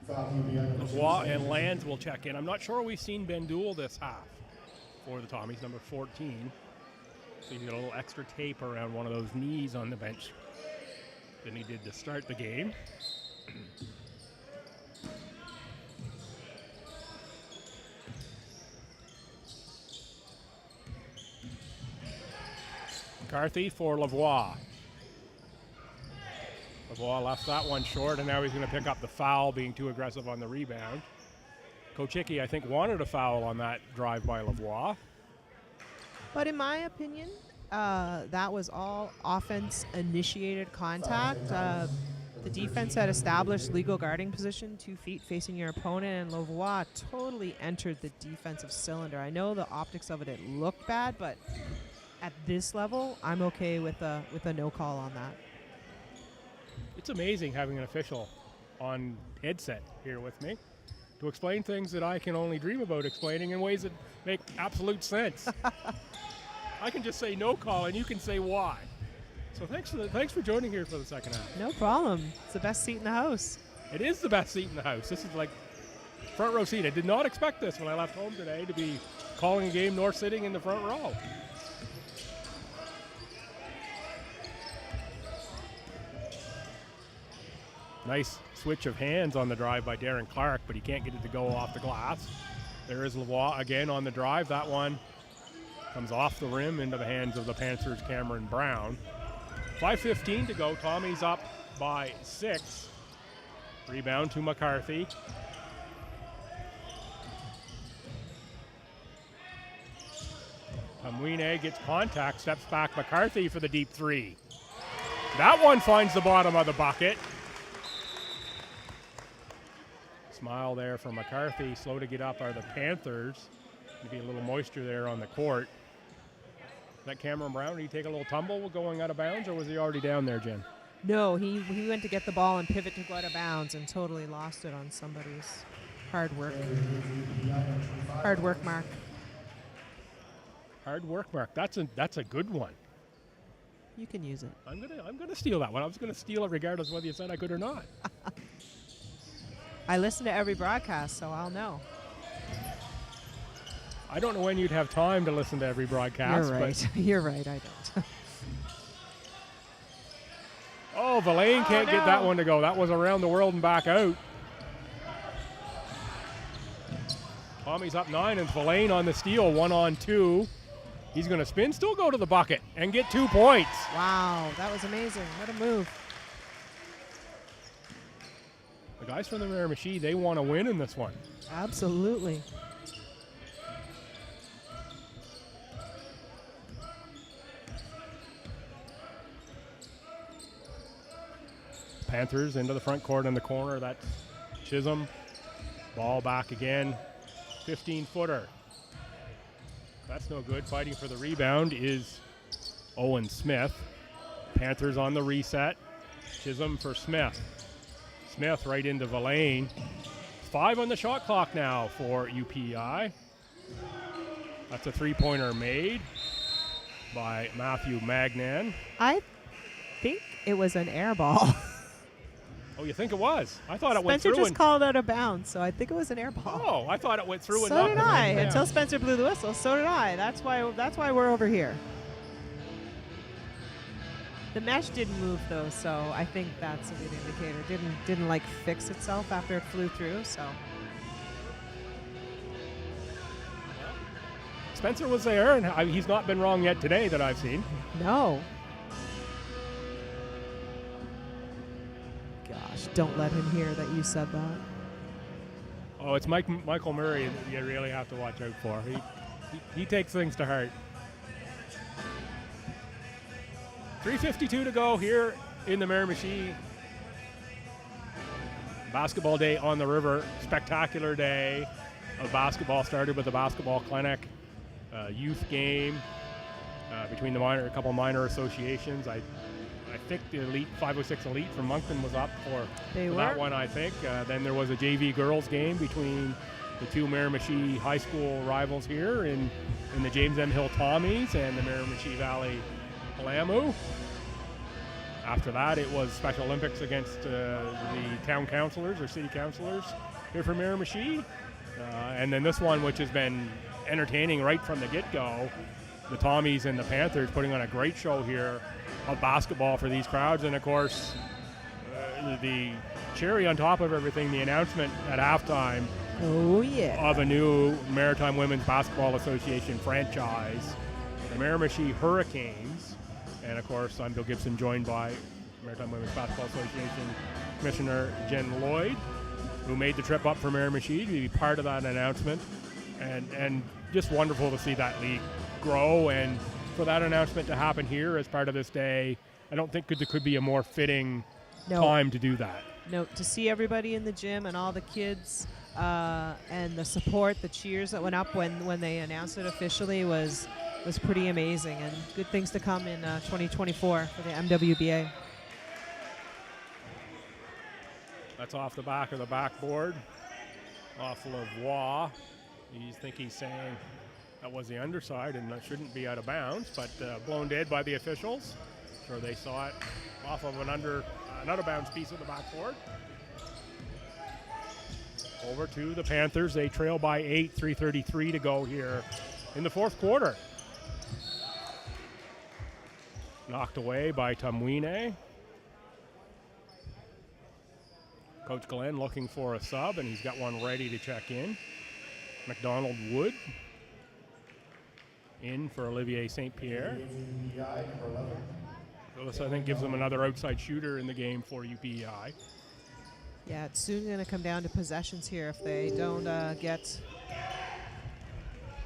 Lavoie and Lands will check in. I'm not sure we've seen Bendul this half for the Tommies, number 14. So he's got a little extra tape around one of those knees on the bench than he did to start the game. McCarthy for Lavoie. Lavoie left that one short, and now he's going to pick up the foul, being too aggressive on the rebound. Coach Hickey, I think, wanted a foul on that drive by Lavoie. But in my opinion, that was all offense-initiated contact. The defense had established legal guarding position, 2 feet facing your opponent, and Lavoie totally entered the defensive cylinder. I know the optics of it looked bad, but at this level, I'm okay with a no call on that. It's amazing having an official on headset here with me to explain things that I can only dream about explaining in ways that make absolute sense. I can just say no call, and you can say why. So thanks for joining here for the second half. No problem. It's the best seat in the house. It is the best seat in the house. This is like front row seat. I did not expect this when I left home today to be calling a game nor sitting in the front row. Nice switch of hands on the drive by Darren Clark, but he can't get it to go off the glass. There is Lavoie again on the drive. That one comes off the rim into the hands of the Panthers' Cameron Brown. 5:15 to go. Tommy's up by 6. Rebound to McCarthy. Amwine gets contact, steps back. McCarthy for the deep 3. That one finds the bottom of the bucket. Smile there for McCarthy. Slow to get up are the Panthers. Maybe a little moisture there on the court. Is that Cameron Brown? Did he take a little tumble going out of bounds, or was he already down there, Jen? No, he went to get the ball and pivot to go out of bounds and totally lost it on somebody's hard work. Hard work mark. Hard work mark. That's a good one. You can use it. I'm gonna steal that one. I was gonna steal it regardless of whether you said I could or not. I listen to every broadcast, so I'll know. I don't know when you'd have time to listen to every broadcast. You're right. You're right, I don't. Oh, Verlaine can't get that one to go. That was around the world and back out. Tommy's up 9 and Verlaine on the steal, 1-on-2. He's going to spin, still go to the bucket, and get 2 points. Wow, that was amazing. What a move. The guys from the Miramichi, they want to win in this one. Absolutely. Panthers into the front court in the corner. That's Chisholm. Ball back again. 15-footer. That's no good. Fighting for the rebound is Owen Smith. Panthers on the reset. Chisholm for Smith. Smith right into Verlaine. 5 on the shot clock now for UPI. That's a three-pointer made by Matthew Magnan. I think it was an air ball. Oh, you think it was? I thought it went through. Spencer just called out of bounds, so I think it was an air ball. Oh, I thought it went through. So did I. Until Spencer blew the whistle, so did I. That's why we're over here. The mesh didn't move though, so I think that's a good indicator. Didn't like fix itself after it flew through. So Spencer was there, and he's not been wrong yet today that I've seen. no. Gosh, don't let him hear that you said that. Oh, it's Michael Murray that you really have to watch out for. He takes things to heart. 3:52 to go here in the Miramichi. Basketball day on the river. Spectacular day of basketball. Started with a basketball clinic, youth game between a couple minor associations. I think the Elite 506 Elite from Moncton was up for that one, I think. Then there was a JV girls game between the two Miramichi high school rivals here in the James M. Hill Tommies and the Miramichi Valley Palamu. After that, it was Special Olympics against the town councilors or city councilors here for Miramichi. And then this one, which has been entertaining right from the get-go, the Tommies and the Panthers putting on a great show here of basketball for these crowds. And, of course, the cherry on top of everything, the announcement at halftime of a new Maritime Women's Basketball Association franchise, the Miramichi Hurricanes. And, of course, I'm Bill Gibson, joined by Maritime Women's Basketball Association Commissioner Jen Lloyd, who made the trip up from Miramichi to be part of that announcement. And just wonderful to see that league grow, and for that announcement to happen here as part of this day, I don't think there could be a more fitting time to do that. No, to see everybody in the gym and all the kids and the support, the cheers that went up when they announced it officially was pretty amazing, and good things to come in 2024 for the MWBA. That's off the back of the backboard, off Lavoie. He's saying that was the underside and that shouldn't be out of bounds, but blown dead by the officials. Sure they saw it off of an out of bounds piece of the backboard. Over to the Panthers. They trail by 8, 3:33 to go here in the fourth quarter. Knocked away by Tamwine. Coach Glenn looking for a sub, and he's got one ready to check in. McDonald Wood in for Olivier St. Pierre. So this, I think, gives them another outside shooter in the game for UPEI. Yeah, it's soon going to come down to possessions here if they don't get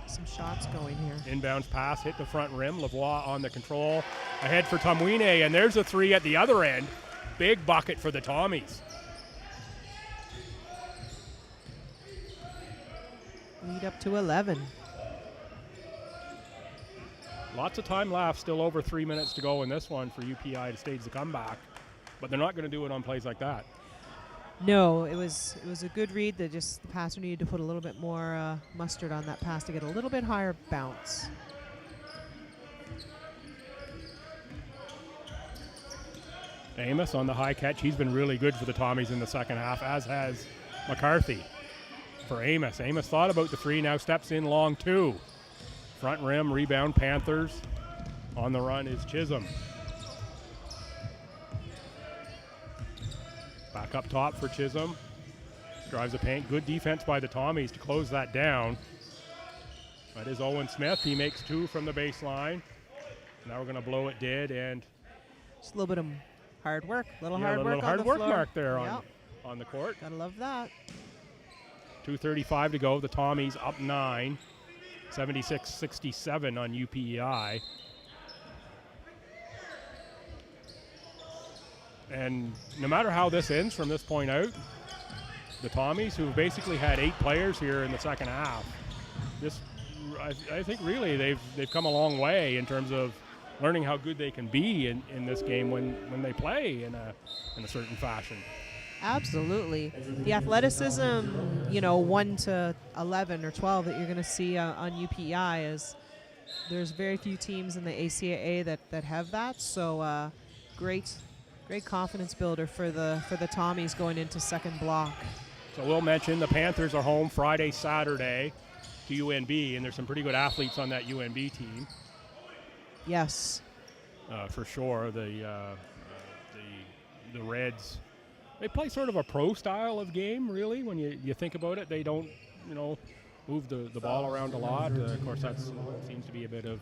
some shots going here. Inbounds pass hit the front rim. Lavoie on the control. Ahead for Tamwine, and there's a three at the other end. Big bucket for the Tommies. Lead up to 11. Lots of time left, still over 3 minutes to go in this one for UPI to stage the comeback, but they're not going to do it on plays like that. No, it was a good read. The passer needed to put a little bit more mustard on that pass to get a little bit higher bounce. Amos on the high catch. He's been really good for the Tommies in the second half, as has McCarthy. For Amos. Amos thought about the three, now steps in long two. Front rim, rebound, Panthers. On the run is Chisholm. Back up top for Chisholm. Drives the paint. Good defense by the Tommies to close that down. That is Owen Smith. He makes two from the baseline. Now we're going to blow it dead, and just a little bit of hard work. Little hard work mark there on the court. Gotta love that. 2:35 to go. The Tommies up 9. 76-67 on UPEI. And no matter how this ends from this point out, the Tommies, who've basically had 8 players here in the second half, I think really they've come a long way in terms of learning how good they can be in this game when they play in a certain fashion. Absolutely. The athleticism, 1 to 11 or 12 that you're going to see on UPEI is there's very few teams in the ACAA that have that. So great confidence builder for the Tommies going into second block. So we'll mention the Panthers are home Friday, Saturday to UNB, and there's some pretty good athletes on that UNB team. Yes. For sure. The Reds, they play sort of a pro style of game, really, when you think about it. They don't, move the ball around a lot. Of course, that seems to be a bit of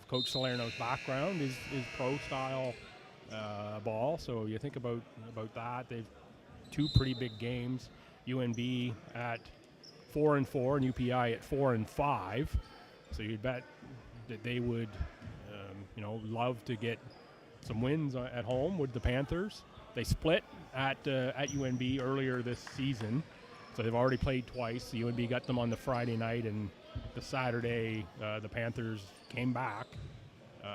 Coach Salerno's background, is pro style ball. So you think about that. They've 2 pretty big games. UNB at 4-4 and UPI at 4-5. So you'd bet that they would, love to get some wins at home with the Panthers. They split at UNB earlier this season, so they've already played twice. The UNB got them on the Friday night, and the Saturday the Panthers came back.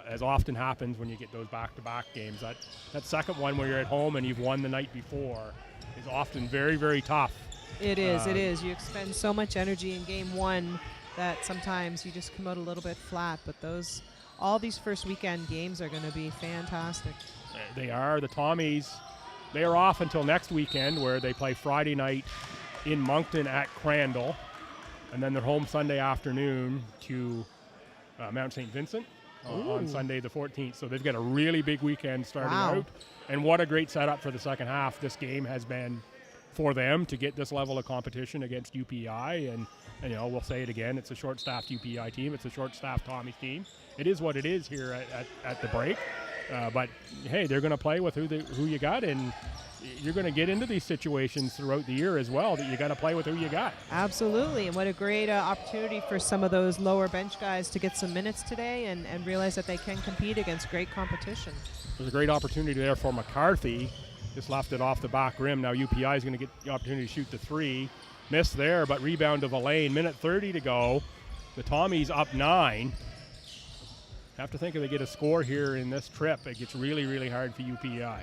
As often happens when you get those back-to-back games, that second one where you're at home and you've won the night before is often very, very tough. It is. You expend so much energy in game one that sometimes you just come out a little bit flat, but all these first weekend games are going to be fantastic. They are. The Tommies, they are off until next weekend, where they play Friday night in Moncton at Crandall, and then they're home Sunday afternoon to Mount St. Vincent on Sunday the 14th. So they've got a really big weekend starting out, and what a great setup for the second half this game has been for them to get this level of competition against UPI. And we'll say it again, it's a short-staffed UPI team. It's a short-staffed Tommies team. It is what it is here at the break. But, hey, they're going to play with who you got, and you're going to get into these situations throughout the year as well that you got to play with who you got. Absolutely, and what a great opportunity for some of those lower bench guys to get some minutes today and realize that they can compete against great competition. There's a great opportunity there for McCarthy. Just left it off the back rim. Now UPI is going to get the opportunity to shoot the 3. Missed there, but rebound to Villain. Minute 30 to go. The Tommies up 9. Have to think if they get a score here in this trip, it gets really, really hard for UPI.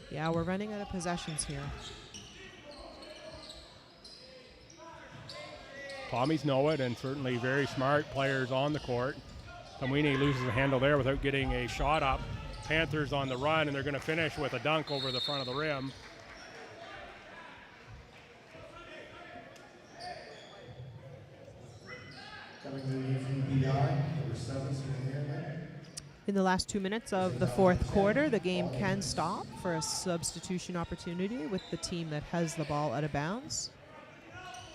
Yeah, we're running out of possessions here. Tommies know it, and certainly very smart players on the court. Tamwine loses the handle there without getting a shot up. Panthers on the run, and they're going to finish with a dunk over the front of the rim. Coming to you from BI, number 7, In the last 2 minutes of the fourth quarter, the game can stop for a substitution opportunity with the team that has the ball out of bounds.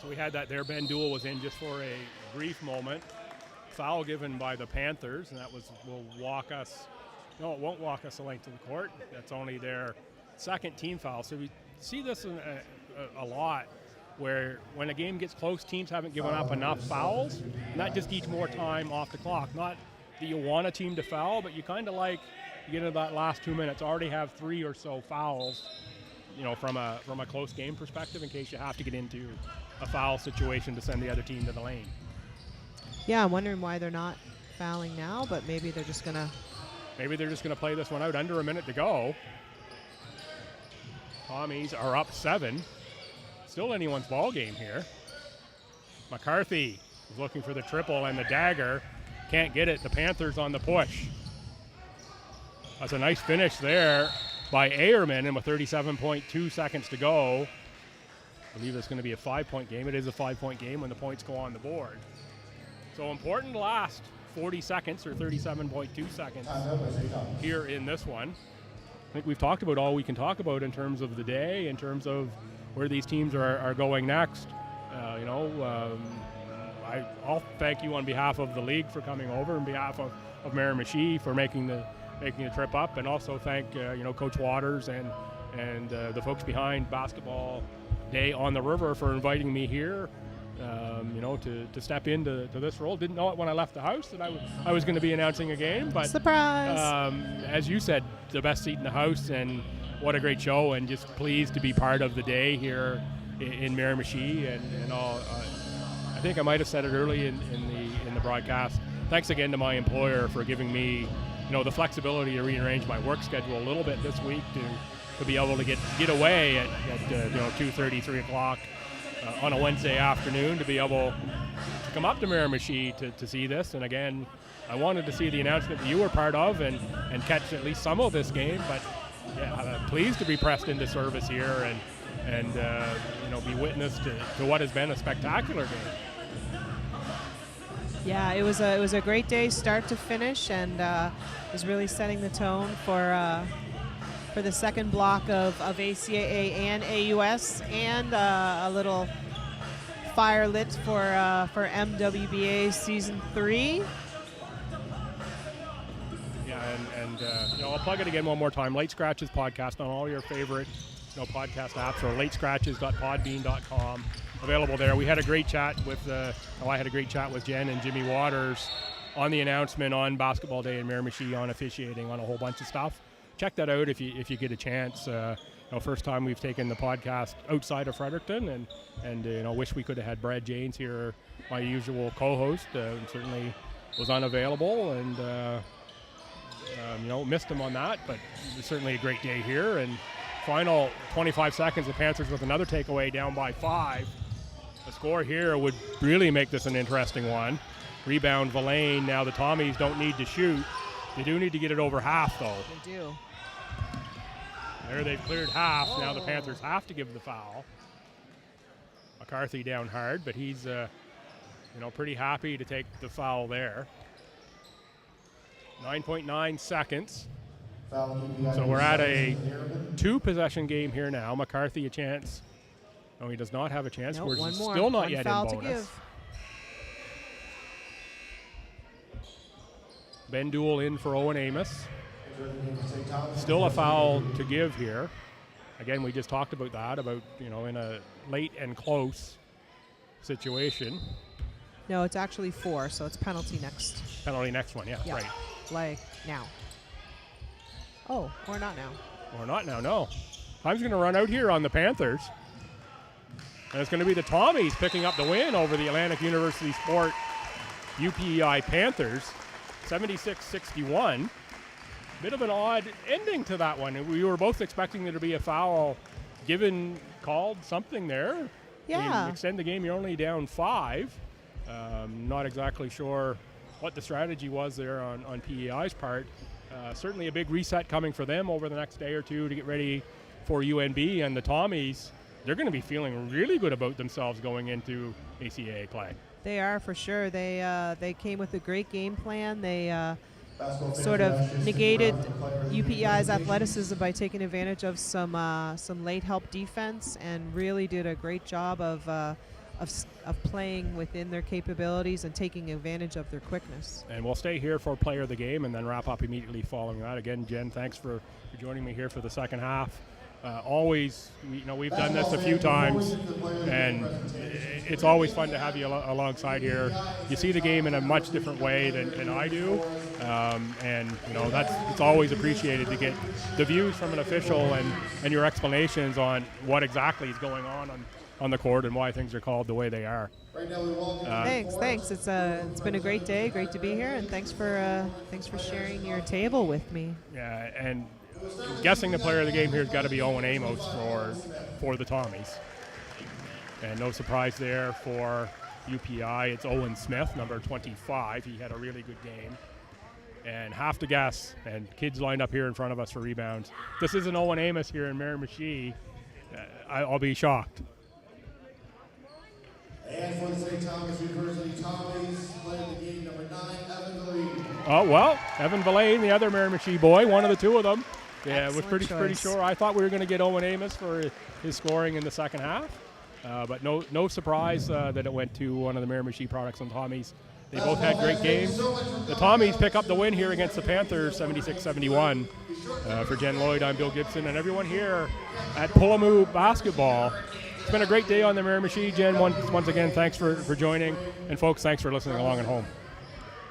So we had that there. Ben Duell was in just for a brief moment. Foul given by the Panthers, and that will walk us. No, it won't walk us a length to the court. That's only their second team foul. So we see this in a lot, where when a game gets close, teams haven't given up enough fouls, and that just needs more time off the clock. Not that you want a team to foul, but you kind of like, you get into that last 2 minutes, already have 3 or so fouls, from a close game perspective, in case you have to get into a foul situation to send the other team to the lane. Yeah, I'm wondering why they're not fouling now, but maybe they're just going to play this one out. Under a minute to go. Tommies are up 7. Still anyone's ball game here. McCarthy is looking for the triple and the dagger. Can't get it. The Panthers on the push. That's a nice finish there by Ayerman, and with 37.2 seconds to go. I believe it's going to be a 5-point game. It is a 5-point game when the points go on the board. So important last 40 seconds or 37.2 seconds here in this one. I think we've talked about all we can talk about in terms of the day, in terms of where these teams are going next. I'll thank you on behalf of the league for coming over, on behalf of Miramichi for making the trip up, and also thank Coach Waters and the folks behind Basketball Day on the River for inviting me here. To step into this role. Didn't know it when I left the house that I was going to be announcing a game, but surprise! As you said, the best seat in the house, and what a great show, and just pleased to be part of the day here in Miramichi, and all. I think I might have said it early in the broadcast. Thanks again to my employer for giving me, the flexibility to rearrange my work schedule a little bit this week to be able to get away at 2:30, 3 o'clock. On a Wednesday afternoon, to be able to come up to Miramichi to see this. And again, I wanted to see the announcement that you were part of and catch at least some of this game, but pleased to be pressed into service here and be witness to what has been a spectacular game. Yeah, it was a great day, start to finish, and was really setting the tone for the second block of ACAA and AUS, and a little fire lit for MWBA Season 3. Yeah, and I'll plug it again one more time. Late Scratches podcast on all your favorite podcast apps, or latescratches.podbean.com. Available there. We had a great chat I had a great chat with Jen and Jimmy Waters on the announcement on Basketball Day in Miramichi, on officiating, on a whole bunch of stuff. Check that out if you get a chance. First time we've taken the podcast outside of Fredericton, and wish we could have had Brad Janes here, my usual co-host. Certainly was unavailable, and missed him on that. But it was certainly a great day here. And final 25 seconds, the Panthers with another takeaway, down by 5. A score here would really make this an interesting one. Rebound Villain. Now the Tommies don't need to shoot. They do need to get it over half, though. They do. There they've cleared half. Now the Panthers have to give the foul. McCarthy down hard, but he's pretty happy to take the foul there. 9.9 seconds. So we're at a 2-possession game here now. McCarthy a chance. No, he does not have a chance. Nope, We're one more. still not One yet foul in to bonus. give. Ben Duell in for Owen Amos. Still a foul to give here. Again, we just talked about that, in a late and close situation. No, it's actually 4, so it's penalty next. Penalty next one, yeah. Right. Like now. Oh, or not now. Or not now, no. Time's going to run out here on the Panthers. And it's going to be the Tommies picking up the win over the Atlantic University Sport UPEI Panthers. 76-61. Bit of an odd ending to that one. We were both expecting there to be a foul called something there. Yeah. You extend the game, you're only down 5. Not exactly sure what the strategy was there on PEI's part. certainly a big reset coming for them over the next day or two to get ready for UNB, and the Tommies, they're going to be feeling really good about themselves going into ACAA play. They are, for sure. They came with a great game plan. They sort of negated UPEI's athleticism by taking advantage of some late help defense, and really did a great job of playing within their capabilities and taking advantage of their quickness. And we'll stay here for player of the game and then wrap up immediately following that. Again, Jen, thanks for joining me here for the second half. Always, we've done this a few times, and it's always fun to have you alongside here. You see the game in a much different way than I do, and it's always appreciated to get the views from an official and your explanations on what exactly is going on the court and why things are called the way they are. Thanks. It's been a great day. Great to be here, and thanks for sharing your table with me. Yeah, and guessing the player of the game here has got to be Owen Amos for the Tommies. And no surprise there for UPI. It's Owen Smith, number 25. He had a really good game. And have to guess, and kids lined up here in front of us for rebounds. This isn't Owen Amos here in Miramichi. I'll be shocked. And for the St. Thomas University Tommies, player of the game, number 9, Evan Valade. Oh, well, Evan Valade, the other Miramichi boy, one of the two of them. Yeah, Excellent was pretty sure. I thought we were going to get Owen Amos for his scoring in the second half. But no surprise that it went to one of the Miramichi products on Tommies. They both had great games. The Tommies pick up the win here against the Panthers, 76-71. For Jen Lloyd, I'm Bill Gibson, and everyone here at Pulamu Basketball. It's been a great day on the Miramichi. Jen, once again, thanks for joining. And folks, thanks for listening along at home.